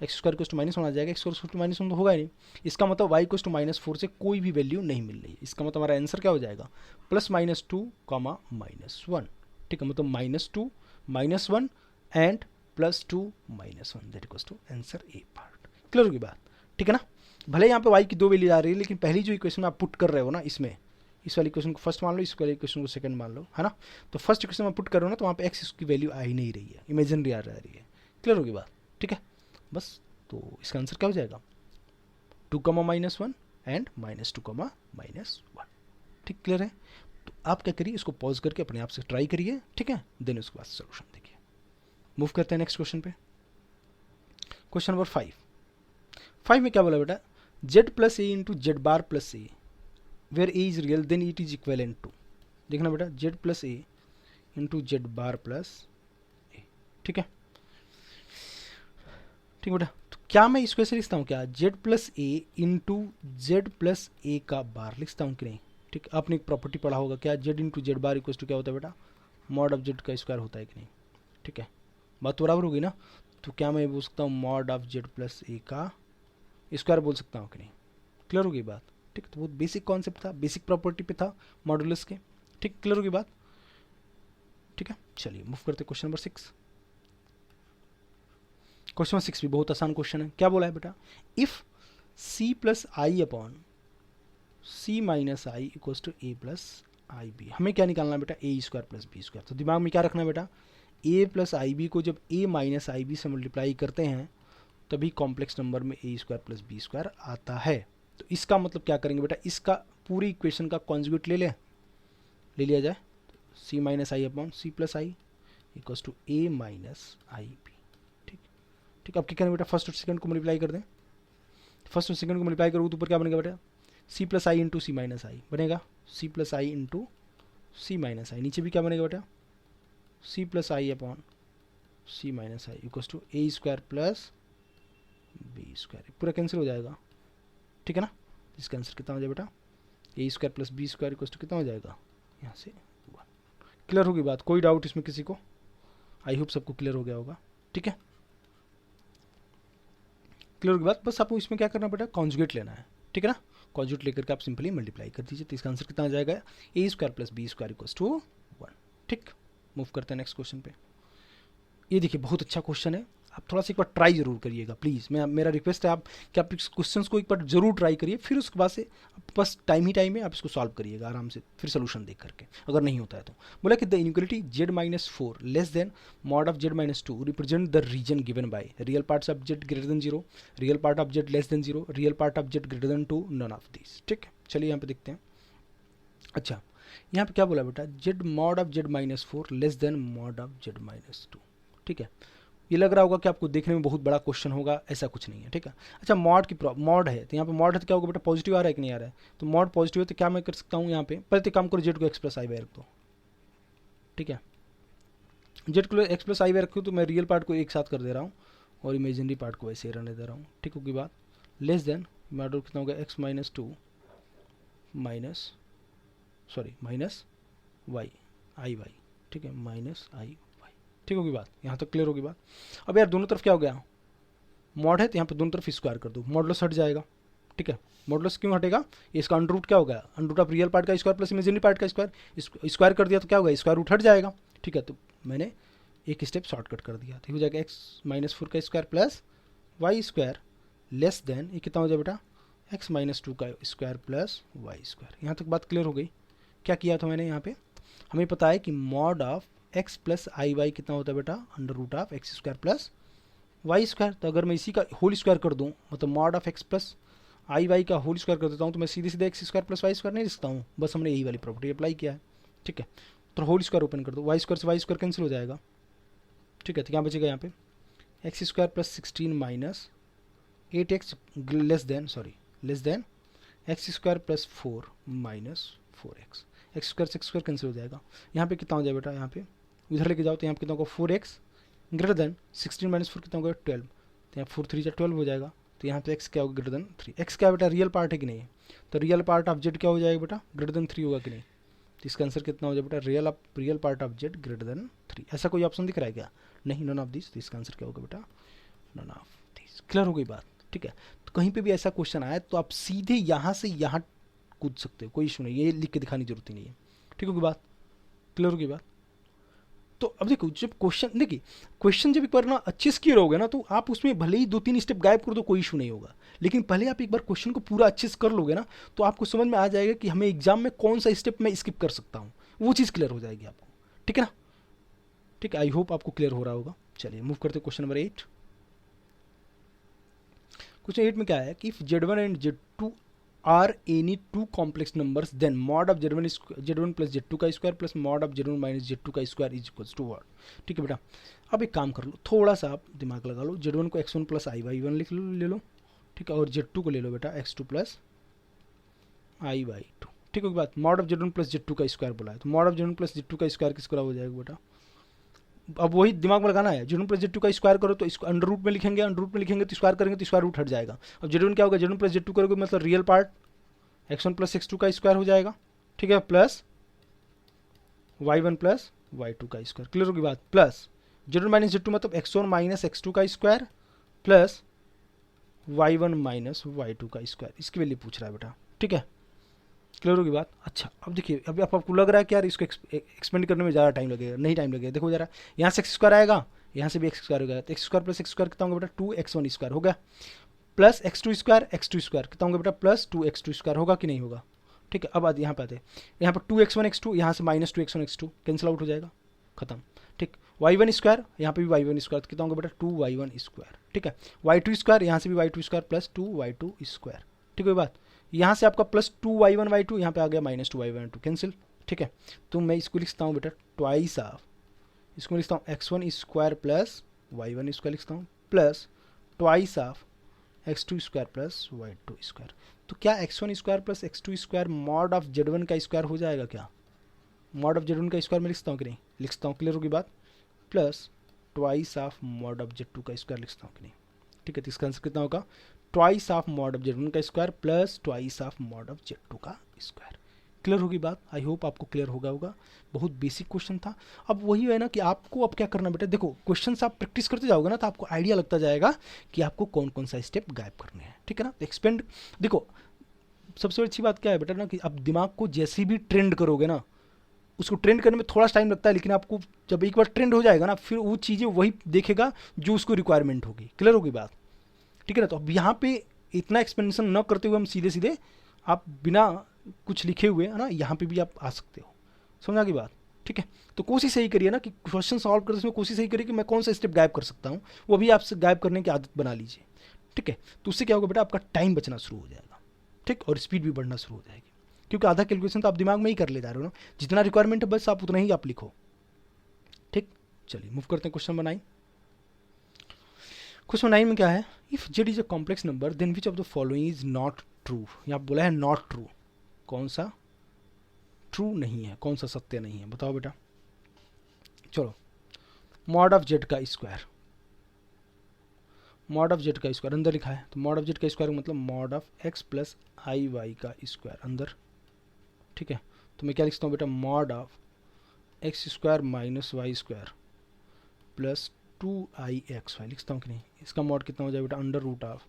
A: x² इक्वल्स टू -1 आ जाएगा, x² इक्वल्स टू -1 तो होगा ही नहीं। इसका मतलब y इक्वल्स टू -4 से कोई भी वैल्यू नहीं मिल रही है। इसका मतलब हमारा आंसर क्या हो जाएगा +-2, -1। ठीक है, मतलब -2, -1 and +2, -1 that equals to answer a part. Clear होगी बात, ठीक है ना। भले यहाँ पे y की 2 वैल्यू आ रही है, लेकिन पहली जो इक्वेशन आप पुट कर रहे हो ना, इसमें इस वाली इक्वेशन को फर्स्ट मान लो, इस वाली इक्वेशन को सेकंड मान लो, है ना। तो फर्स्ट इक्वेशन में पुट कर रहे हो ना, तो वहाँ पे x की वैल्यू आ ही नहीं रही है, इमेजिनरी आ रही है। क्लियर होगी बात, ठीक है बस। तो इसका आंसर क्या हो जाएगा 2, -1 एंड -2, -1। ठीक, क्लियर है। तो आप क्या करिए, इसको पॉज करके अपने आप से ट्राई करिए, ठीक है, देन उसके बाद सोल्यूशन देखिए। मूव करते हैं नेक्स्ट क्वेश्चन पे। क्वेश्चन नंबर 5 में क्या बोला बेटा, z + a into z bar + a where a is real then it is equivalent to. देखना बेटा z + a into z bar + a, ठीक है, ठीक बेटा। तो क्या मैं इसको ऐसे लिखता हूँ क्या, z + a into z + a का बार लिखता हूँ कि नहीं। ठीक, आपने एक प्रॉपर्टी पढ़ा होगा क्या, z इंटू z बार इक्वल टू क्या होता है बेटा, मॉड ऑफ z का स्क्वायर होता है कि नहीं। ठीक है, बात बराबर होगी ना। तो क्या मैं बोल सकता हूँ मॉड ऑफ z + a का स्क्वायर बोल सकता हूँ कि नहीं। क्लियर होगी बात, ठीक। तो बहुत बेसिक कॉन्सेप्ट था, बेसिक प्रॉपर्टी पे था मॉडुलस के। ठीक, क्लियर होगी बात, ठीक है। चलिए मूव करते क्वेश्चन नंबर 6। क्वेश्चन नंबर 6 भी बहुत आसान क्वेश्चन है। क्या बोला है बेटा, if c + i upon c - i equals to a + ib। हमें क्या निकालना है बेटा, a² + b²। तो दिमाग में क्या रखना है बेटा, a + ib को जब a - ib से मल्टीप्लाई करते हैं तभी कॉम्प्लेक्स नंबर में a² + b² आता है। तो इसका मतलब क्या करेंगे बेटा, इसका पूरी इक्वेशन का कॉन्जुगेट ले लिया जाए, c - i upon c + i equals to a - ib। ठीक, ठीक, अब क्या करें बेटा, फर्स्ट और सेकंड को मल्टीप्लाई कर दें। फर्स्ट और सेकंड को मल्टीप्लाई करोगे तो ऊपर क्या बनेगा बेटा, c + i into c - i बनेगा, c + i into c - i। नीचे भी क्या बनेगा बेटा, c + i upon c - i equals to a² + b²। पूरा कैंसिल हो जाएगा, ठीक है ना। इसका आंसर कितना हो जाएगा बेटा, a² + b² इक्वल्स टू कितना हो जाएगा, यहाँ से 1। क्लियर होगी बात, कोई डाउट इसमें किसी को, आई होप सबको क्लियर हो गया होगा, ठीक है। क्लियर होगी बात, बस आपको इसमें क्या करना बेटा, कॉन्जुगेट लेना है, ठीक है ना। कॉन्जुगेट लेकर के आप सिंपली मल्टीप्लाई कर दीजिए, तो इसका आंसर कितना आ जाएगा, a² + b² इक्वल्स टू 1। ठीक, मूव करते हैं नेक्स्ट क्वेश्चन पे। ये देखिए बहुत अच्छा क्वेश्चन है, आप थोड़ा सा एक बार ट्राई जरूर करिएगा प्लीज़। मेरा रिक्वेस्ट है आप कि आप इस क्वेश्चन को एक बार जरूर ट्राई करिए, फिर उसके बाद से बस टाइम है आप इसको सॉल्व करिएगा आराम से, फिर सोल्यूशन देख करके। अगर नहीं होता है तो बोला कि the inequality z - 4 less than mod of z - 2 represent the region given by real parts of z greater than 0, real part of z less than 0, real part of z greater than 2, none of this. ठीक है, चलिए यहाँ पे देखते हैं। अच्छा, यहाँ पे क्या बोला बेटा, z mod of z - 4 less than mod of z - 2। ठीक है, ये लग रहा होगा कि आपको देखने में बहुत बड़ा क्वेश्चन होगा, ऐसा कुछ नहीं है, ठीक है। अच्छा, मॉड है, तो यहाँ पे मॉड है तो क्या होगा बेटा, पॉजिटिव आ रहा है कि नहीं आ रहा है, तो मॉड पॉजिटिव है तो क्या मैं कर सकता हूँ यहाँ पे, पहले तो काम करो z को x + i रख दो, ठीक है। z को x + i रखूँ तो मैं रियल पार्ट को एक साथ कर दे रहा हूँ और इमेजिनरी पार्ट को वैसे ही रहने दे रहा हूँ, ठीक होगी बात। लेस देन मॉड कितना होगा, x - 2 minus y i y, ठीक है, -i। ठीक होगी बात, यहाँ तक क्लियर होगी बात। अब यार दोनों तरफ क्या हो गया, मॉड है तो यहाँ पे दोनों तरफ स्क्वायर कर दो, मॉडुलस हट जाएगा, ठीक है। मॉडुलस क्यों हटेगा, इसका अंडर रूट क्या होगा, under root of real part का स्क्वायर प्लस इमेजिनरी पार्ट का स्क्वायर, स्क्वायर कर दिया तो क्या होगा, स्क्वायर रूट हट जाएगा, ठीक है। तो मैंने एक स्टेप शॉर्टकट कर दिया, तो हो जाएगा x - 4 का square plus y² less than, ये कितना हो जाएगा बेटा, एक्स माइनस टू का स्क्वायर प्लस वाई स्क्वायर। यहाँ तक बात क्लियर हो गई। क्या किया था मैंने यहाँ पे, हमें पता है कि mod of x plus I Y कितना होता है बेटा, under root of x square plus Y square. तो अगर मैं इसी का होल स्क्वायर कर दूँ, मतलब mod of x plus I y का होल स्क्वायर कर देता हूँ, तो मैं सीधे सीधे x square plus Y square नहीं लिखता हूँ, बस हमने यही वाली प्रॉपर्टी अप्लाई किया है। ठीक है, तो होल स्क्वायर ओपन कर दो, वाई स्क्वायर से वाई स्क्वायर कैंसिल हो जाएगा। ठीक है, तो क्या बचेगा यहाँ पे, x square plus 16 minus 8x less than x square plus 4 minus 4x। X square से एक्स स्क्वायर कैंसिल हो जाएगा। यहाँ पे कितना हो जाएगा बेटा, यहाँ पे उधर लेके जाओ तो यहाँ पे कितना होगा 4x ग्रेटर देन 16 माइनस 4 कितना होगा 12, तो यहाँ 4 3 12 हो जाएगा। तो यहाँ पे x क्या होगा ग्रेटर देन 3। x क्या बेटा रियल पार्ट है कि नहीं है, तो रियल पार्ट ऑफ जेड क्या हो जाएगा बेटा ग्रेटर देन 3 होगा कि नहीं। तो इसका आंसर कितना हो जाएगा बेटा, real part of Z greater than 3। ऐसा कोई ऑप्शन दिख रहा है क्या, नहीं, नन ऑफ दिस। तो इसका आंसर क्या होगा बेटा, नन ऑफ दिस। क्लियर हो गई बात। ठीक है, तो कहीं पे भी ऐसा क्वेश्चन आया तो आप सीधे यहाँ से यहाँ कूद सकते हो, कोई इशू नहीं, ये लिख के दिखाने की जरूरत ही नहीं है। ठीक होगी बात, क्लियर होगी बात। तो अब देखो जब क्वेश्चन, देखिए क्वेश्चन जब एक बार ना अच्छे से क्लियर हो गया ना, तो आप उसमें भले ही 2-3 स्टेप गायब कर दो, कोई इशू नहीं होगा, लेकिन पहले आप एक बार क्वेश्चन को पूरा अच्छे से कर लोगे ना, तो आपको समझ में आ जाएगा कि हमें एग्जाम में कौन सा स्टेप मैं स्किप कर सकता हूँ, वो चीज़ क्लियर हो जाएगी आपको। ठीक है ना, ठीक है, आई होप आपको क्लियर हो रहा होगा। चलिए मूव करते क्वेश्चन नंबर 8। क्वेश्चन 8 में क्या है कि if z1 and z2 are any two complex numbers then mod of z1 plus z2 का square plus mod of z1 minus z2 का square is equals to what. ठीक है बेटा, अब एक काम कर लो, थोड़ा सा आप दिमाग लगा लो, z1 को x1 प्लस आई वाई वन लिख लो, ले लो। ठीक है, और z2 को ले लो बेटा x2 plus I Y to. ठीक है बात, mod of z1 plus z2 का स्क्वायर बोला है, तो mod of z1 plus z2 का स्क्वायर किस हो जाएगा बेटा, अब वही दिमाग में लगाना है, z1 प्लस z2 का स्क्वायर करो तो इसको अंडर रूट में लिखेंगे, अंडर रूट में लिखेंगे तो स्क्वायर करेंगे तो स्क्वायर रूट हट जाएगा। अब z1 क्या होगा, z1 प्लस z2 करोगे मतलब real part x1 plus x2 का स्क्वायर हो जाएगा। ठीक है, प्लस y1 प्लस y2 का स्क्वायर। क्लियर होगी बात, प्लस z1 माइनस z2 मतलब x1 माइनस x2 का square plus y1 minus y2 का स्क्वायर, इसकी वैल्यू पूछ रहा है बेटा। ठीक है, क्लियर होगी बात। अच्छा अब देखिए, अभी आपको लग रहा है कि यार इसको एक्सपेंड करने में ज़्यादा टाइम लगेगा, नहीं टाइम लगेगा। देखो जरा, यहाँ से एक्स स्क्वायर आएगा, यहाँ से भी एक्स स्क्वायर होगा, तो x square plus x square कितना होगा बेटा 2x1 स्क्वायर हो गया, प्लस x2 स्क्वायर कितना होगा बेटा प्लस 2x2 स्क्वायर होगा कि नहीं होगा। ठीक है, अब आते यहाँ पे आते हैं, यहाँ पर 2x1 x2, यहाँ से minus 2x1 x2 cancel out हो जाएगा, खत्म। ठीक, y1 स्क्वायर, यहाँ पे भी y1 स्क्वायर कितना होगा बेटा 2y1 स्क्वायर। ठीक है, y2 स्क्वायर, यहाँ से भी y2 square plus 2y2 square. ठीक है बात, यहाँ से आपका प्लस 2y1 y2, यहाँ पे आ गया माइनस 2y1 y2 कैंसिल। ठीक है, तो मैं इसको लिखता हूँ बेटा ट्वाइस ऑफ, इसको लिखता हूँ x1 square plus y1 square लिखता हूँ plus twice of x2 square plus y2 square. तो क्या x1 square plus x2 square mod of z1 का स्क्वायर हो जाएगा क्या, मॉड ऑफ z1 का स्क्वायर में लिखता हूँ कि नहीं, लिखता हूँ, क्लियर होगी बात, plus twice of mod of z2 का स्क्वायर लिखता हूँ कि नहीं। ठीक है, तो इसका आंसर कितना होगा, twice of mod of z1 का square plus twice of mod of z2 का स्क्वायर। क्लियर होगी बात, आई होप आपको क्लियर होगा। बहुत बेसिक क्वेश्चन था। अब वही है ना कि आपको अब क्या करना बेटा, देखो क्वेश्चन आप प्रैक्टिस करते जाओगे ना तो आपको आइडिया लगता जाएगा कि आपको कौन कौन सा स्टेप गायब करने हैं। ठीक है ना, तो एक्सपेंड, देखो सबसे अच्छी बात क्या है बेटा ना कि आप दिमाग को जैसे भी ट्रेंड करोगे ना, उसको ट्रेंड करने में थोड़ा टाइम लगता है, लेकिन आपको जब एक बार ट्रेंड हो जाएगा ना, फिर वो चीज़ें वही देखेगा जो उसको रिक्वायरमेंट होगी। क्लियर होगी बात, ठीक है ना। तो अब यहाँ पे इतना एक्सपेंशन न करते हुए हम सीधे सीधे आप बिना कुछ लिखे हुए है ना यहाँ पे भी आप आ सकते हो, समझा की बात। ठीक है, तो कोशिश यही करिए ना कि क्वेश्चन सॉल्व करते समय कोशिश यही करिए कि मैं कौन सा स्टेप गायब कर सकता हूँ, वो भी आपसे गायब करने की आदत बना लीजिए। ठीक है, तो उससे क्या होगा बेटा, आपका टाइम बचना शुरू हो जाएगा। ठीक, और स्पीड भी बढ़ना शुरू हो जाएगी, क्योंकि आधा कैलकुलेशन तो आप दिमाग में ही कर ले जा रहे हो ना, जितना रिक्वायरमेंट है बस आप उतना ही आप लिखो। ठीक, चलिए मूव करते हैं क्वेश्चन नंबर 9। क्वेश्चन 9 में क्या है, if z is a complex number then which of the following is not true. यहाँ बोला है नॉट ट्रू, कौन सा ट्रू नहीं है, कौन सा सत्य नहीं है, बताओ बेटा। चलो, मॉड ऑफ जेड का स्क्वायर, मॉड ऑफ जेड का स्क्वायर अंदर लिखा है, तो मॉड ऑफ जेड का स्क्वायर मतलब mod of x plus I y का स्क्वायर अंदर। ठीक है, तो मैं क्या लिखता हूँ बेटा, mod of x square minus y square plus 2i(x)y लिखता हूँ कि नहीं। इसका मॉड कितना हो जाएगा बेटा, under root of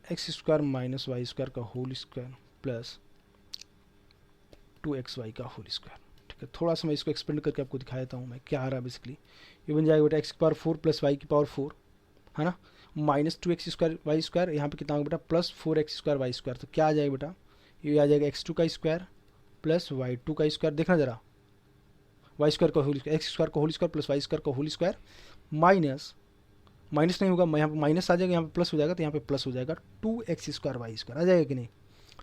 A: x square minus y square का होल स्क्वायर प्लस 2xy का होल स्क्वायर। ठीक है, थोड़ा सा मैं इसको एक्सपेंड करके आपको दिखा देता हूँ मैं क्या आ रहा है। बेसिकली ये बन जाएगा बेटा x की पावर 4 प्लस वाई की पावर 4, है ना, माइनस 2x² वाई स्क्वायर, यहाँ पे कितना होगा बेटा प्लस 4x² वाई स्क्वायर। तो क्या आ जाएगा बेटा, ये आ जाएगा x2 का स्क्वायर प्लस y2 का स्क्वायर, देखना जरा, वाई स्क्वायर का होल स्क्वायर, एक्स स्क्वायर का whole square plus Y square का होल स्क्वायर माइनस, माइनस नहीं होगा, यहाँ पे माइनस आ जाएगा, यहाँ पे प्लस हो जाएगा, तो यहाँ पे प्लस हो जाएगा 2x² वाई स्क्वायर आ जाएगा कि नहीं।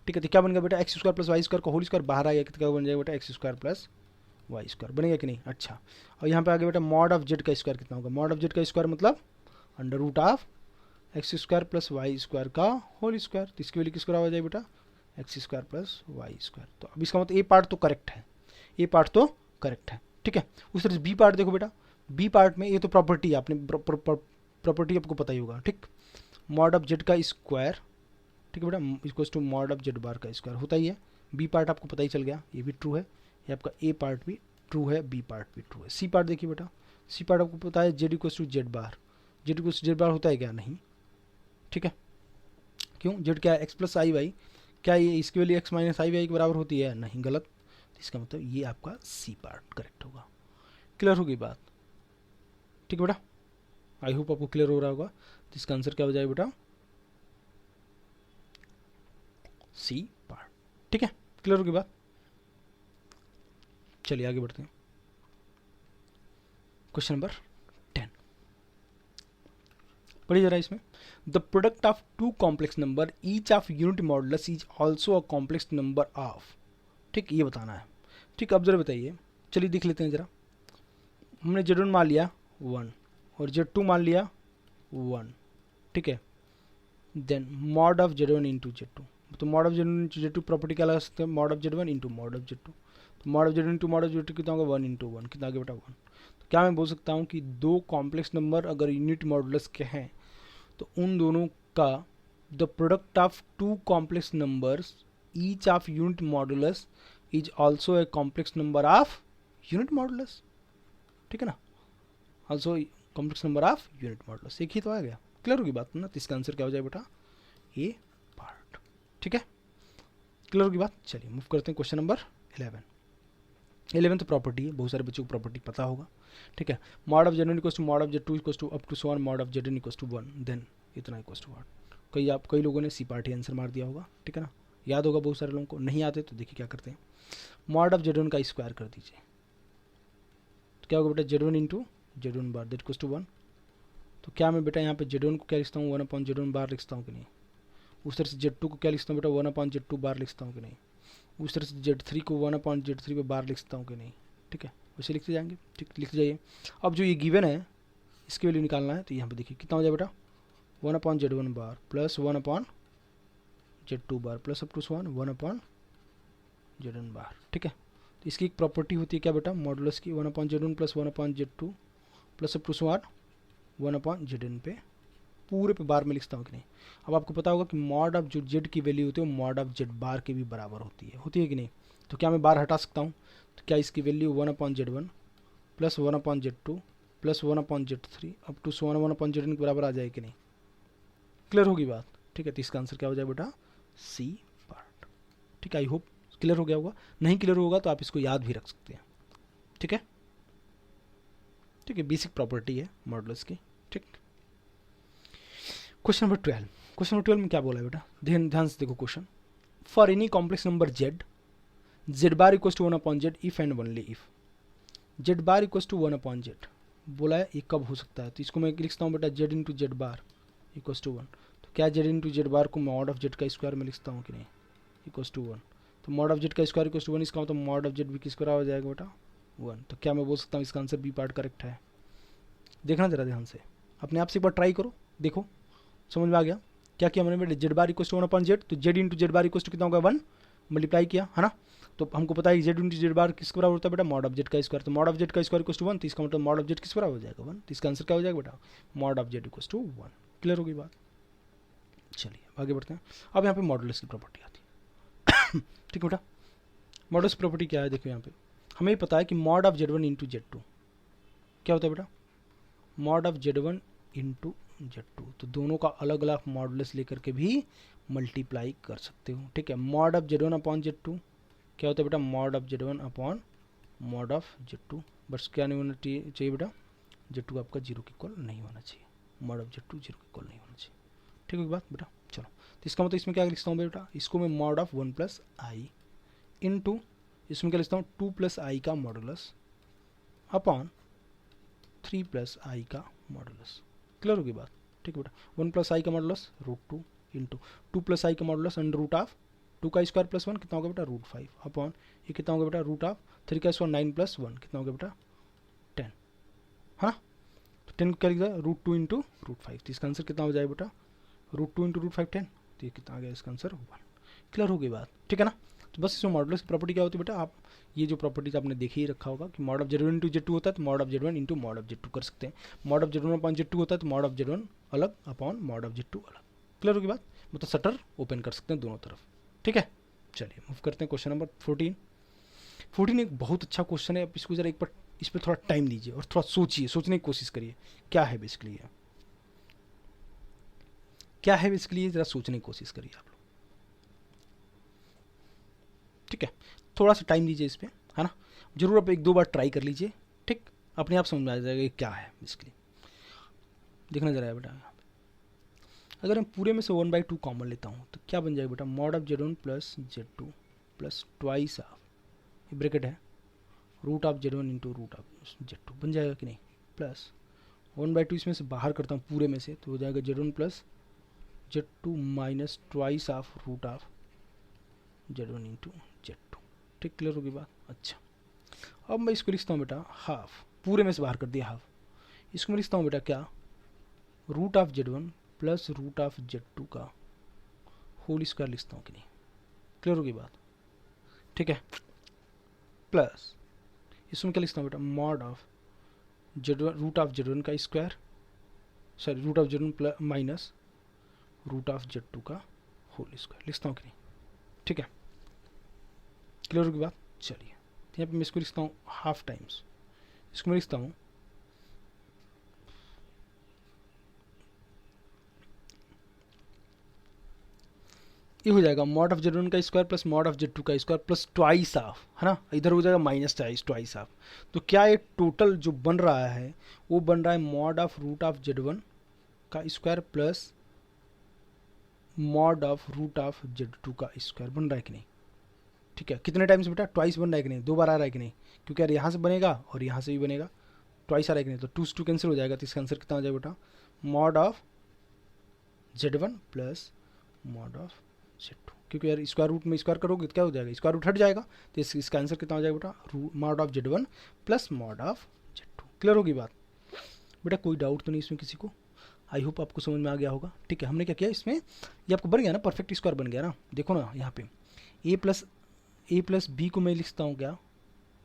A: ठीक है, तो क्या बन गया बेटा x² प्लस वाई स्क्वायर का होल स्क्वायर, बाहर आएगा कितना बन जाएगा बेटा x² प्लस वाई स्क्वायर बनेगा कि नहीं। अच्छा, और यहाँ पे आगे बेटा मॉड ऑफ जेड का स्क्वायर कितना होगा, मॉड ऑफ जेड का स्क्वायर मतलब under root of x² plus Y square का होल स्क्वायर। तो इसकी वैल्यू किसको आ जाएगा बेटा x² प्लस वाई स्क्वायर। तो अब इसका मतलब ए पार्ट तो करेक्ट है, ए पार्ट तो करेक्ट है। ठीक है, उस तरह से बी पार्ट देखो बेटा, बी पार्ट में ये तो प्रॉपर्टी आपने प्रॉपर्टी आपको पता ही होगा। ठीक, मॉड ऑफ जेड का स्क्वायर, ठीक है बेटा, equals to mod of Z bar का स्क्वायर होता ही है। बी पार्ट आपको पता ही चल गया, ये भी ट्रू है, ये आपका ए पार्ट भी ट्रू है, बी पार्ट भी ट्रू है। सी पार्ट देखिए बेटा, सी पार्ट आपको पता है Z equals to Z bar, Z equals to Z bar होता है क्या, नहीं। ठीक है, क्यों, जेड क्या है एक्स प्लस आई वाई, क्या ये इसके वैल्यू एक्स माइनस आई वाई के बराबर होती है, नहीं, गलत। तो इसका मतलब ये आपका सी पार्ट करेक्ट होगा। क्लियर होगी बात, ठीक है बेटा, आई होप आपको क्लियर हो रहा होगा। तो इसका आंसर क्या हो जाएगा बेटा सी पार्ट। ठीक है, क्लियर होगी बात, चलिए आगे बढ़ते हैं। क्वेश्चन नंबर 10 पढ़िए जरा इसमें, the product of two complex number each of unit modulus is also a complex number of, ठीक, ये बताना है। ठीक, अब जरा बताइए, चलिए देख लेते हैं जरा। हमने Z1 मान लिया 1 और Z2 मान लिया 1, ठीक है, then mod of Z1 into Z2, तो mod of Z1 into Z2 property क्या लगा सकते हैं, mod of Z1 into mod of Z2, तो mod of Z1 into mod of Z2 कितना होगा 1 इंटू 1, कितना आगे बेटा 1। तो क्या मैं बोल सकता हूँ कि दो कॉम्प्लेक्स नंबर अगर यूनिट मॉडुलस के हैं तो उन दोनों का the product of two complex numbers each of unit modulus is also a complex number of unit modulus, ठीक है ना, also complex number of unit modulus, एक ही तो आ गया। क्लियर होगी बात ना, तो इसका आंसर क्या हो जाए बेटा ए पार्ट। ठीक है, क्लियर होगी बात, चलिए मूव करते हैं क्वेश्चन नंबर 11 तो प्रॉपर्टी है, बहुत सारे बच्चों को प्रॉपर्टी पता होगा। ठीक है, mod of Z1 equals to mod of Z2 equals to up to so on mod of Z1 equals to 1, then इतना इक्वल्स टू 1। कई लोगों ने सी पार्ट ही आंसर मार दिया होगा, ठीक है ना, याद होगा बहुत सारे लोगों को, नहीं आते तो देखिए क्या करते हैं, मॉड ऑफ Z1 का स्क्वायर कर दीजिए, तो क्या होगा बेटा Z1 into Z1 bar that equals to 1। तो क्या मैं बेटा यहाँ पे Z1 को क्या लिखता हूँ 1/Z1 बार लिखता हूँ कि नहीं, उस तरह से Z2 को क्या लिखता हूँ बेटा 1/Z2 बार लिखता हूँ कि नहीं, उस तरह से Z3 को 1/Z3 पे बार लिखता हूँ कि नहीं। ठीक है, वैसे लिखते जाएंगे, ठीक, लिखते जाइए। अब जो ये गिवन है इसकी वैल्यू निकालना है, तो यहाँ पे देखिए कितना हो जाए बेटा 1/Z1 bar plus 1/Z2 bar plus up to 1/Z1 bar. ठीक है, तो इसकी एक प्रॉपर्टी होती है क्या बेटा मॉडुलस की, 1/Z1 plus 1/Z2 plus up to 1/Zn पे पूरे पे बार में लिखता हूँ कि नहीं। अब आपको पता होगा कि मॉड ऑफ जो जेड की वैल्यू होती है वो मॉड ऑफ जेड बार के भी बराबर होती है कि नहीं। तो क्या मैं बार हटा सकता हूँ, तो क्या इसकी value 1/Z1 plus 1/Z2 plus 1/Z3 up to 1/Zn के बराबर आ जाए कि नहीं। क्लियर होगी बात, ठीक है, तो इसका आंसर क्या हो जाए बेटा सी पार्ट। ठीक है, आई होप क्लियर हो गया होगा, नहीं क्लियर होगा तो आप इसको याद भी रख सकते हैं। ठीक है, ठीक है, बेसिक प्रॉपर्टी है मॉडुलस की। ठीक, क्वेश्चन नंबर 12, क्वेश्चन नंबर 12 में क्या बोला है बेटा, ध्यान से देखो question, for any complex number z bar equals to 1/z if and only if z bar equals to 1/z बोला है, ये कब हो सकता है, तो इसको मैं लिखता हूँ बेटा z into Z bar equals to 1। तो क्या z इंटू जेड बार को मॉड ऑफ जेड का स्क्वायर में लिखता हूँ कि नहीं, इक्वल्स टू 1। तो मॉड ऑफ जेड का स्क्वायर इक्वल्स टू 1, इसका मतलब मॉड ऑफ जेड भी किस बराबर हो जाएगा बेटा 1। तो क्या मैं बोल सकता हूँ इसका आंसर बी पार्ट करेक्ट है। देखना जरा ध्यान से, अपने आप से एक बार ट्राई करो, देखो समझ में आ गया। क्या किया मैंने बेटा Z bar equals to 1/z, तो z into Z bar equals to कितना होगा 1 मल्टीप्लाई किया है ना। तो हमको पता है जेड इंटू जेड बार किस बराबर होता है बेटा मॉड ऑफ जेड का स्क्वायर, तो मॉड ऑफ जेड का स्क्वायर इक्वल्स टू 1, तो इसका मतलब मॉड ऑफ जेड किस बराबर हो जाएगा 1। तो इसका आंसर क्या हो जाएगा बेटा mod of z equals to 1। Clear होगी बात, चलिए आगे बढ़ते हैं। अब यहाँ पे मॉडुलस की प्रॉपर्टी आती है ठीक है बेटा, मॉडुलस प्रॉपर्टी क्या है, देखो यहाँ पे हमें पता है कि mod of Z1 into Z2 क्या होता है बेटा mod of Z1 into Z2, तो दोनों का अलग अलग मॉडुलस लेकर के भी मल्टीप्लाई कर सकते हो। ठीक है, mod of Z1 upon Z2 क्या होता है बेटा mod of Z1 upon mod of Z2, बस क्या नहीं होना चाहिए बेटा Z2 आपका जीरो के इक्वल नहीं होना चाहिए। मॉड ऑफ Z2 जीरो के इक्वल नहीं होना चाहिए। ठीक है बात बेटा। चलो तो इसका मतलब इसमें क्या लिखता हूँ बेटा, इसको मैं mod of 1 plus I into इसमें क्या लिखता हूँ 2 प्लस आई का मॉडुलस अपॉन 3 प्लस आई का मॉडुलस। क्लियर होगी बात। ठीक है बेटा। 1 प्लस आई का मॉडुलस √2 इंटू 2 प्लस आई का मॉडुलस अंडर रूट ऑफ 2 का स्क्वायर प्लस 1 कितना होगा बेटा √5 अपॉन ये कितना होगा बेटा रूट ऑफ 3 का स्क्वायर 9 प्लस 1 कितना होगा बेटा 10। हाँ तो 10 क्या लिखा √2 इंटू √5, तो इसका आंसर कितना हो जाएगा बेटा √2 इंटू √5 10, तो ये कितना आ गया इसका आंसर 1। क्लियर हो गई बात। ठीक है ना। तो बस इसमें मॉडुलस की प्रॉपर्टी क्या होती है बेटा, आप ये जो प्रॉपर्टीज आपने देखी ही रखा होगा कि mod of Z1 into Z2 होता है तो mod of Z1 into mod of Z2 कर सकते हैं, mod of Z1 upon Z2 होता है तो मॉड ऑफ Z1 अलग अपॉन मॉड ऑफ Z2 अलग। क्लियर होगी बात, मतलब शटर ओपन कर सकते हैं दोनों तरफ। ठीक है चलिए मूव करते हैं क्वेश्चन नंबर 14। 14 एक बहुत अच्छा क्वेश्चन है, आप इसको जरा एक बार इस पर थोड़ा टाइम दीजिए और थोड़ा सोचिए, सोचने की कोशिश करिए क्या है बेसिकली ये, क्या है बेसिकली, जरा सोचने की कोशिश करिए आप लोग। ठीक है थोड़ा सा टाइम दीजिए इस पर, है ना, जरूर आप एक दो बार ट्राई कर लीजिए। ठीक अपने आप समझ में आ जाएगा ये क्या है बेसिकली। देखना जरा बेटा यहाँ पे अगर मैं पूरे में से 1/2 कॉमन लेता हूँ तो क्या बन जाएगा बेटा mod of Z1 plus Z2 plus twice of ये ब्रैकेट है root of Z1 into root of Z2 बन जाएगा कि नहीं, प्लस 1/2 इसमें से बाहर करता हूँ पूरे में से तो हो जाएगा Z1 plus Z2 minus twice of root of Z1 into Z2। ठीक क्लियर होगी बात। अच्छा अब मैं इसको लिखता हूँ बेटा हाफ, पूरे में से बाहर कर दिया हाफ, इसको मैं लिखता हूँ बेटा क्या root of Z1 plus root of Z2 का होल स्क्वायर लिखता हूँ कि नहीं। क्लियर होगी बात। ठीक है प्लस इसमें क्या लिखता हूँ बेटा mod of Z1 root of Z1 का square sorry root of Z1 plus minus root of Z2 का होल स्क्वायर लिखता हूँ कि नहीं। ठीक है क्लियर होगी बात। चलिए यहाँ पे मैं इसको लिखता हूँ हाफ टाइम्स, इसको मैं लिखता हूँ ये हो जाएगा मॉड ऑफ Z1 का square plus mod of Z2 का स्क्वायर प्लस ट्वाइस ऑफ, है ना, इधर हो जाएगा माइनस ट्वाइस ऑफ। तो क्या ये टोटल जो बन रहा है वो बन रहा है mod of root of Z1 का square plus mod of root of Z2 का स्क्वायर बन रहा है कि नहीं। ठीक है कितने टाइम्स बेटा ट्वाइस बन रहा है कि नहीं, 2 बार आ रहा है कि नहीं, क्योंकि यार यहाँ से बनेगा और यहाँ से भी बनेगा, ट्वाइस आ रहा है कि नहीं, तो 2 से 2 कैंसिल हो जाएगा, तो इसका आंसर कितना हो जाएगा बेटा mod of Z1 plus mod of Z2, क्योंकि यार स्क्वायर रूट में स्क्वायर करोगे तो क्या हो जाएगा स्क्वायर रूट हट जाएगा, तो इसका आंसर कितना हो जाएगा बेटा mod of Z1 plus mod of Z2। Clear होगी बात बेटा, कोई डाउट तो नहीं इसमें किसी को, आई होप आपको समझ में आ गया होगा। ठीक है हमने क्या किया इसमें ये आपको बन गया ना परफेक्ट स्क्वायर बन गया ना, देखो ना यहाँ पे ए प्लस बी को मैं लिखता हूँ क्या,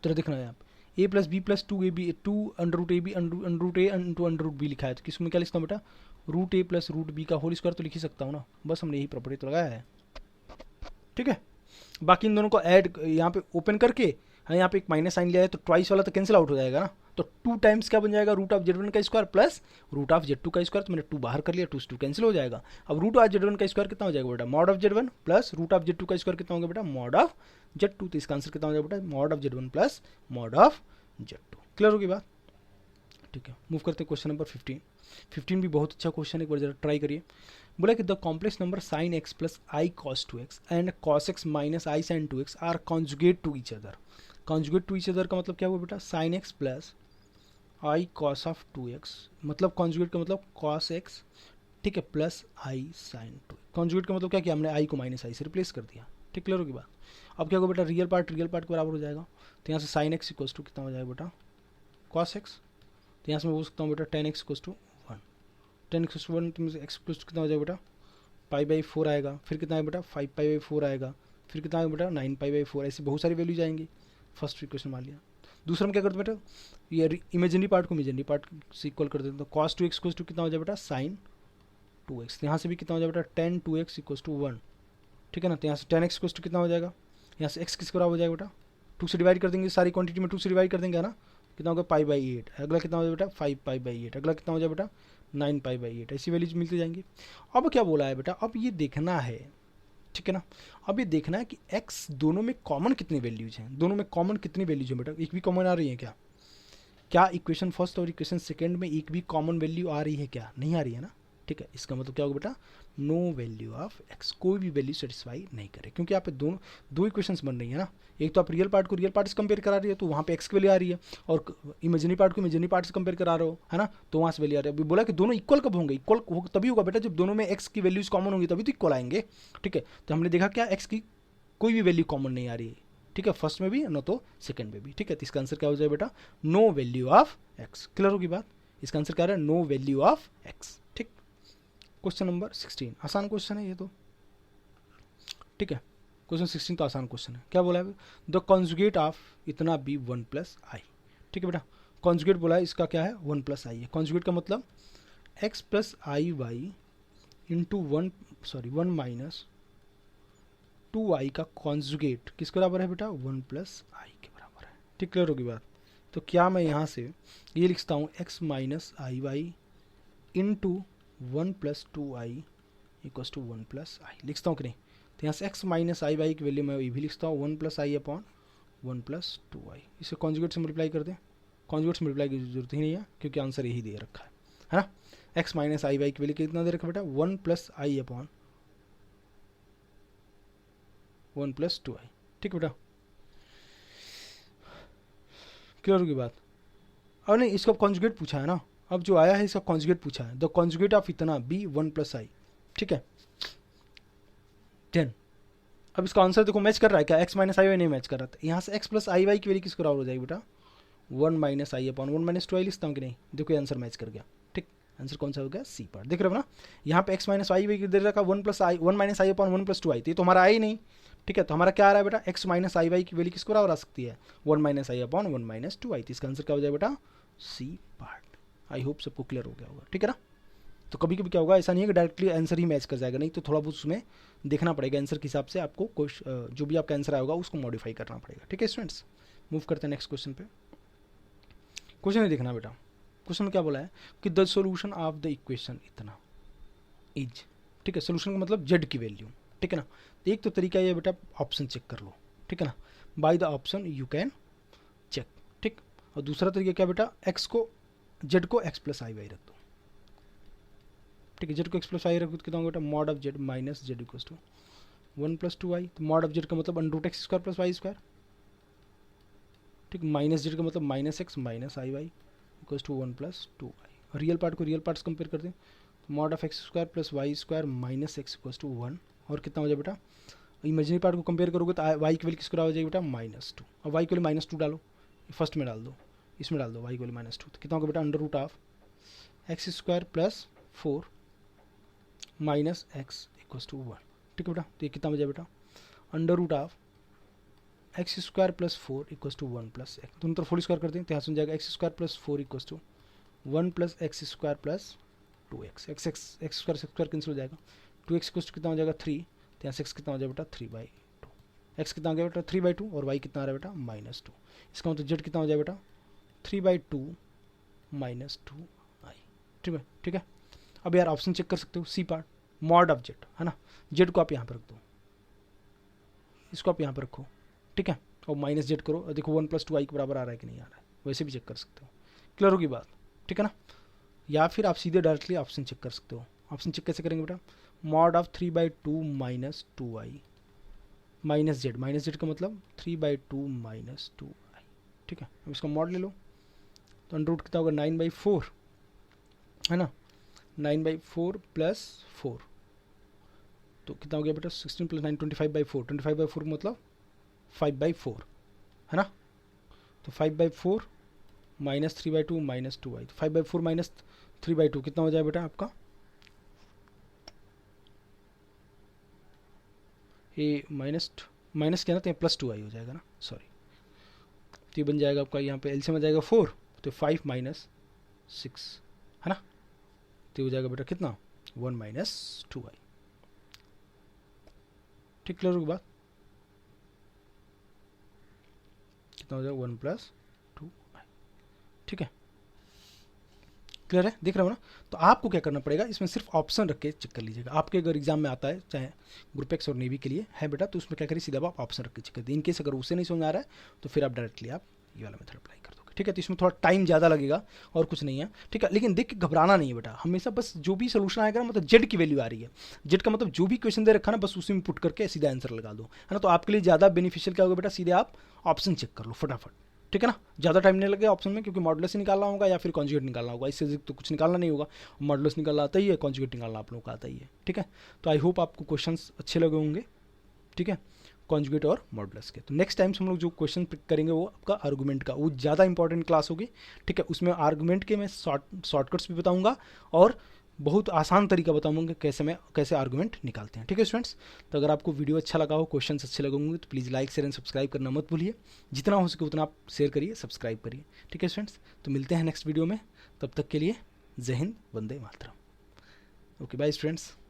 A: तो देखना है आप A plus B plus 2ab 2 under root A B under root A into under root B लिखा है, तो किसमें क्या लिखता हूँ बेटा root A plus root B का होल स्क्वायर तो लिख ही सकता हूँ ना, बस हमने यही प्रॉपर्टी तो लगाया है। ठीक है बाकी इन दोनों को ऐड यहाँ पे ओपन करके हाँ यहाँ पे एक माइनस साइन लिया है तो ट्वाइस वाला तो कैंसिल आउट हो जाएगा ना, तो 2 टाइम्स क्या बन जाएगा रूट ऑफ Z1 का square plus root of Z2 का स्क्वायर, तो मैंने 2 बाहर कर लिया 2 से 2 कैंसिल हो जाएगा। अब रूट ऑफ Z1 का स्क्वायर कितना हो जाएगा बेटा mod of Z1 plus root of Z2 का स्क्वायर कितना होगा बेटा मॉड ऑफ Z2, तो इसका आंसर कितना हो जाएगा बेटा mod of Z1 plus mod of Z2। Clear होगी बात। ठीक है मूव करते हैं क्वेश्चन नंबर 15 भी बहुत अच्छा क्वेश्चन है, एक बार जरा ट्राई करिए। बोला कि the complex number sine x plus i cos 2x and cos x minus i sine 2x are conjugate to each other. Conjugate to each other का मतलब क्या हुआ बेटा sine x plus i cos of 2x, मतलब conjugate का मतलब cos x ठीक है प्लस आई साइन 2। कॉन्जुगेट का मतलब क्या किया हमने आई को माइनस आई से रिप्लेस कर दिया। ठीक क्लियर होगी बात। अब क्या होगा बेटा रियल पार्ट के बराबर हो जाएगा, तो यहाँ से साइन एक्स इक्वल टू कितना हो जाएगा बेटा कॉस एक्स, तो यहाँ से मैं बोल सकता हूँ बेटा ten x equal to 1, 10 x 1 तो एक्स प्लस कितना हो जाएगा बेटा π/4 आएगा, फिर कितना है बेटा 5π/4 आएगा, फिर कितना है बेटा 9π/4, ऐसी बहुत सारी वैल्यूज आएंगी। फर्स्ट इक्वेशन मान लिया। दूसरा में क्या करते बेटा ये इमेजिनरी पार्ट को इमेजिनरी पार्ट से इक्वल कर देते हैं, तो cos 2x इक्वल टू कितना हो जाएगा बेटा sin 2x, यहाँ से भी कितना हो जाएगा बेटा tan 2x इक्वल टू 1। ठीक है ना, तो यहाँ से tan x इक्वल टू कितना हो जाएगा, यहाँ से x किसके बराबर हो जाएगा बेटा 2 से डिवाइड कर देंगे, सारी क्वांटिटी में 2 से डिवाइड कर देंगे है ना, कितना होगा π/8, अगला कितना हो जाएगा बेटा 5π/8, अगला कितना हो जाएगा बेटा 9π/8, ऐसी वैल्यूज मिलती जाएंगी। अब क्या बोला है बेटा अब ये देखना है ठीक है ना, अब ये देखना है कि x दोनों में कॉमन कितनी वैल्यूज हैं, दोनों में कॉमन कितनी वैल्यूज हैं बेटा, एक भी कॉमन आ रही है क्या, क्या इक्वेशन फर्स्ट और इक्वेशन सेकेंड में एक भी कॉमन वैल्यू आ रही है क्या? नहीं आ रही है ना, ठीक है। इसका मतलब क्या होगा बेटा, नो वैल्यू ऑफ एक्स, कोई भी वैल्यू सेटिस्फाई नहीं करे, क्योंकि यहाँ पे दो इक्वेशंस बन रही है ना। एक तो आप रियल पार्ट को रियल पार्ट से कंपेयर करा रही है तो वहाँ पे एक्स की वैल्यू आ रही है, और इमेजिनरी पार्ट को इमेजिनरी पार्ट से कंपेयर करा रहे हो, है ना, तो वहाँ से वैल्यू आ रही है। अभी बोला कि दोनों इक्वल कब होंगे? इक्वल तभी होगा बेटा जब दोनों में एक्स की वैल्यूज कॉमन होंगी, तभी तो इक्वल आएंगे, ठीक है। तो हमने देखा क्या, एक्स की कोई भी वैल्यू कॉमन नहीं आ रही है, ठीक है, फर्स्ट में भी न तो सेकंड में भी, ठीक है। तो इसका आंसर क्या हो जाए बेटा, no value of x. Clear होगी बात? इसका आंसर क्या है, नो वैल्यू ऑफ एक्स, ठीक। क्वेश्चन नंबर 16 आसान क्वेश्चन है ये तो, ठीक है। क्वेश्चन 16 तो आसान क्वेश्चन है। क्या बोला है, द कॉन्जुगेट ऑफ इतना बी 1 प्लस आई, ठीक है बेटा। कॉन्जुगेट बोला है, इसका क्या है, 1 प्लस आई है। कॉन्जुगेट का मतलब एक्स प्लस आई वाई इंटू 1 माइनस 2i का कॉन्जुगेट किसके बराबर है बेटा, 1 प्लस आई के बराबर है, ठीक। क्लियर होगी बात? तो क्या मैं यहाँ से ये लिखता हूँ x minus I Y into 1 plus 2i equals to 1 plus I, लिखता हूँ कि नहीं? तो यहाँ से x माइनस आई वाई की वैल्यू मैं ये भी लिखता हूँ 1 प्लस आई अपॉन 1 प्लस 2i। इसे कॉन्जुगेट से मल्टीप्लाई कर दें, कॉन्जुगेट से मल्टीप्लाई की जरूरत ही नहीं है क्योंकि आंसर यही दे रखा है ना। x माइनस आई वाई की वैल्यू कितना दे रखा बेटा, 1 प्लस आई अपॉन 1 प्लस 2i, ठीक बेटा। क्लियर होगी बात? अब नहीं, इसका कॉन्जुगेट पूछा है ना, अब जो आया है इसका कॉन्जुगेट पूछा है, द कॉन्जुगेट ऑफ इतना बी 1 प्लस आई, ठीक है 10। अब इसका आंसर देखो मैच कर रहा है क्या, x माइनस आई वाई नहीं मैच कर रहा था। यहाँ से x प्लस आई वाई की वैल्यू किसको बराबर हो जाएगी बेटा, 1 माइनस आई अपॉन 1 माइनस 2i लिखता हूँ कि नहीं? देखो ये आंसर मैच कर गया, ठीक। आंसर कौन सा हो गया, सी पार्ट। देख रहे हो ना, यहाँ पे x माइनस आई वाई की दे रखा 1 माइनस आई अपॉन 1 प्लस 2i, तो ये तो हमारा आई नहीं, ठीक है। तो हमारा क्या आ रहा है बेटा, x माइनस आई वाई की वैल्यू किसको बराबर आ सकती है, 1 माइनस आई अपॉन 1 माइनस 2i। तो इसका आंसर क्या हो जाएगा बेटा, सी पार्ट। आई होप सबको क्लियर हो गया होगा, ठीक है ना। तो कभी कभी क्या होगा, ऐसा नहीं है कि डायरेक्टली आंसर ही मैच कर जाएगा, नहीं तो थोड़ा बहुत उसमें देखना पड़ेगा, आंसर के हिसाब से आपको जो भी आपका आंसर आएगा उसको मॉडिफाई करना पड़ेगा, ठीक है स्टूडेंट्स। मूव करते हैं नेक्स्ट क्वेश्चन पे। क्वेश्चन नहीं देखना बेटा, क्वेश्चन में क्या बोला है कि the solution of the equation इतना इज, ठीक है। सोल्यूशन का मतलब जेड की वैल्यू, ठीक है ना। एक तो तरीका ये बेटा, ऑप्शन चेक कर लो, ठीक है ना, by the option you can check, ठीक। और दूसरा तरीका क्या बेटा, एक्स को जेड को एक्स प्लस आई वाई रख दो, ठीक है। जेड को एक्स प्लस आई रख दो, कितना होगा बेटा, mod of z minus z equals to 1 plus 2i। तो मॉड ऑफ जेड का मतलब under root x square plus Y square, ठीक। माइनस जेड का मतलब minus x minus I y equals to 1 plus 2i। Real part को real part से compare कर दें, तो mod of x square plus Y square minus x equals to 1, और कितना हो जाए बेटा, इमेजिनरी पार्ट को कंपेयर करोगे तो वाई की वैल्यू किसको हो जाएगी बेटा, -2। अब वाई की वैल्यू -2 डालो, फर्स्ट में डाल दो, इसमें डाल दो वाई की वैल्यू -2, तो कितना होगा बेटा, under root of x square plus 4 minus x equals to 1, ठीक है बेटा। तो ये कितना हो जाए बेटा, under root of x square plus 4 equals to 1 plus x, दोनों तरफ 4 स्क्वायर कर दें तो यहाँ से जाएगा x square plus 4 equals to 1 plus x square plus 2x, x square cancel हो जाएगा, 2x इक्वल्स टू कितना हो जाएगा 3, तो यहाँ से x कितना हो जाएगा बेटा 3/2, x कितना आ गया बेटा 3/2, और y कितना आ रहा है बेटा -2। इसका मतलब z कितना हो जाएगा बेटा 3/2 -2i, ठीक है। अब यार ऑप्शन चेक कर सकते हो, C part mod of z, है ना, जेड को आप यहाँ पर रख दो, इसको आप यहाँ पर रखो, ठीक है, और माइनस जेड करो और देखो 1 प्लस 2i के बराबर आ रहा है कि नहीं आ रहा है, वैसे भी चेक कर सकते हो। क्लियर होगी बात, ठीक है ना। या फिर आप सीधे डायरेक्टली ऑप्शन चेक कर सकते हो। ऑप्शन चेक कैसे करेंगे बेटा, mod of 3/2 minus 2i minus z का मतलब 3/2 माइनस 2i, ठीक है। अब इसका मॉड ले लो, तो अंडर रूट कितना होगा 9/4, है ना, 9/4 प्लस 4, तो कितना हो गया बेटा 16 प्लस 9 25/4, 25/4 मतलब 5/4, है ना। तो 5/4 माइनस 3/2 माइनस 2i, तो 5/4 माइनस 3/2 कितना हो जाए बेटा आपका, ये माइनस क्या ना, तो प्लस 2i हो जाएगा ना, सॉरी। तो ये बन जाएगा आपका, यहाँ पे एलसीएम आ जाएगा 4, तो 5 माइनस 6, है ना, तो हो जाएगा बेटा कितना 1 माइनस 2i, ठीक। क्लियर होगी बात, कितना हो जाएगा 1 प्लस 2i, ठीक है। क्लियर है, देख रहे हो ना। तो आपको क्या करना पड़ेगा, इसमें सिर्फ ऑप्शन रख के चेक कर लीजिएगा। आपके अगर एग्जाम में आता है, चाहे ग्रुप एक्स और नेवी के लिए है बेटा, तो उसमें क्या करिए, सीधा आप ऑप्शन रख के चेक कर दीजिए। इनकेस अगर उसे नहीं समझ आ रहा है तो फिर आप डायरेक्टली आप ये वाला मेथड अप्लाई कर दोगे। ठीक है। तो इसमें थोड़ा टाइम ज़्यादा लगेगा और कुछ नहीं है, ठीक है। लेकिन देख के घबराना नहीं है बेटा, हमेशा बस जो भी सोल्यूशन आएगा ना, मतलब जेड की वैल्यू आ रही है, जेड का मतलब जो भी क्वेश्चन दे रखा है ना, बस उसी में पुट करके सीधा आंसर लगा दो, है ना। तो आपके लिए ज़्यादा बेनिफिशियल क्या होगा बेटा, सीधे आप ऑप्शन चेक कर लो फटाफट, ठीक है ना। ज़्यादा टाइम नहीं लगेगा ऑप्शन में, क्योंकि मॉडुलस ही निकालना होगा या फिर कॉन्जुगेट निकालना होगा, इससे तो कुछ निकालना नहीं होगा। मॉडुलस निकालना आता ही है, कॉन्जुगेट निकालना आप लोगों को आता ही है, ठीक है। तो आई होप आपको क्वेश्चंस अच्छे लगे होंगे, ठीक है, कॉन्जुगेट और मॉडुलस के। तो नेक्स्ट टाइम से हम लोग जो क्वेश्चन पिक करेंगे वो आपका आर्गुमेंट का, वो ज़्यादा इंपॉर्टेंट क्लास होगी, ठीक है। उसमें आर्गुमेंट के मैं शॉर्टकट्स भी बताऊंगा और बहुत आसान तरीका बताऊंगा कि कैसे आर्गुमेंट निकालते हैं, ठीक है स्टूडेंट्स। तो अगर आपको वीडियो अच्छा लगा हो, क्वेश्चन अच्छे लगे होंगे, तो please like share and subscribe करना मत भूलिए। जितना हो सके उतना आप शेयर करिए, सब्सक्राइब करिए, ठीक है स्टूडेंट्स। तो मिलते हैं नेक्स्ट वीडियो में, तब तक के लिए Jai Hind, Vande Mataram. Okay bye students.